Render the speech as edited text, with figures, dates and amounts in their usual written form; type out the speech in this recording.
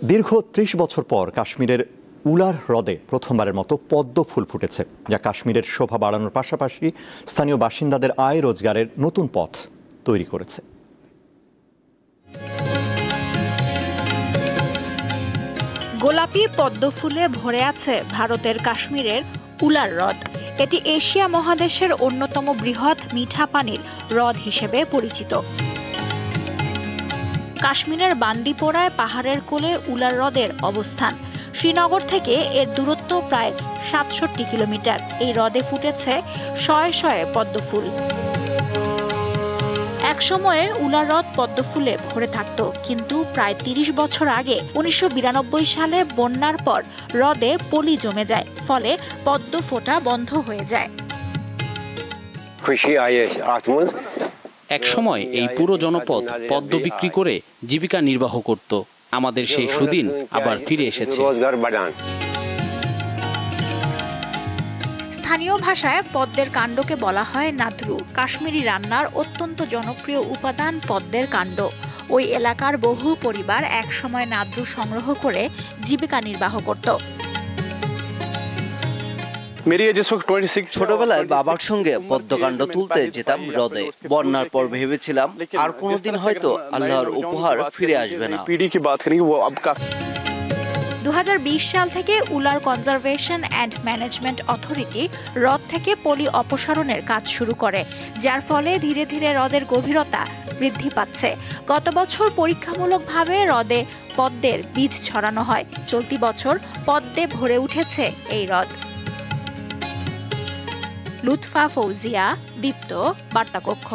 দীর্ঘ ৩০ বছর পর কাশ্মীরের উলার হ্রদে প্রথমবারের মতো পদ্ম ফুল ফুটেছে, যা কাশ্মীরের শোভা বাড়ানোর পাশাপাশি স্থানীয় বাসিন্দাদের আয় রোজগারের নতুন পথ তৈরি করেছে। গোলাপি পদ্ম ফুলে ভরে আছে ভারতের কাশ্মীরের উলার হ্রদ। এটি এশিয়া মহাদেশের অন্যতম বৃহৎ মিঠা পানির হ্রদ হিসেবে পরিচিত। কাশ্মীরের বান্দিপোরায় পাহাড়ের কোলে উলার হ্রদের অবস্থান। শ্রীনগর থেকে এর দূরত্ব প্রায় ৬৭ কিলোমিটার। এই হ্রদে ফুটেছে শয়ে শয়ে পদ্ম ফুল। একসময়ে উলার হ্রদ পদ্ম ফুলে ভরে থাকত, কিন্তু প্রায় ৩০ বছর আগে ১৯৯২ সালে বন্যার পর হ্রদে পলি জমে যায়, ফলে পদ্ম ফোটা বন্ধ হয়ে যায়। এক সময় এই পুরো জনপদ পদ্ম বিক্রি করে জীবিকা নির্বাহ করত। আমাদের সেই সুদিন আবার ফিরে এসেছে। স্থানীয় ভাষায় পদ্মের কাণ্ডকে বলা হয় নাদ্রু। কাশ্মীরি রান্নার অত্যন্ত জনপ্রিয় উপাদান পদ্মের কাণ্ড। ওই এলাকার বহু পরিবার একসময় নাদ্রু সংগ্রহ করে জীবিকা নির্বাহ করত। ছোটবেলায় বাবার সঙ্গে পদ্মকাণ্ড তুলতে যেতাম হ্রদে। বন্যার পর ভেবেছিলাম আর কোনোদিন হয়তো আল্লাহর উপহার ফিরে আসবে না। ২০২০ সাল থেকে Wular conservation and management authority হ্রদ থেকে পলি অপসারণের কাজ শুরু করে, যার ফলে ধীরে ধীরে হ্রদের গভীরতা বৃদ্ধি পাচ্ছে। গত বছর পরীক্ষামূলকভাবে হ্রদে পদ্মের বীজ ছড়ানো হয়। চলতি বছর পদ্মে ভরে উঠেছে এই হ্রদ। লুৎফা ফৌজিয়া, দীপ্ত, বার্তাকক্ষ।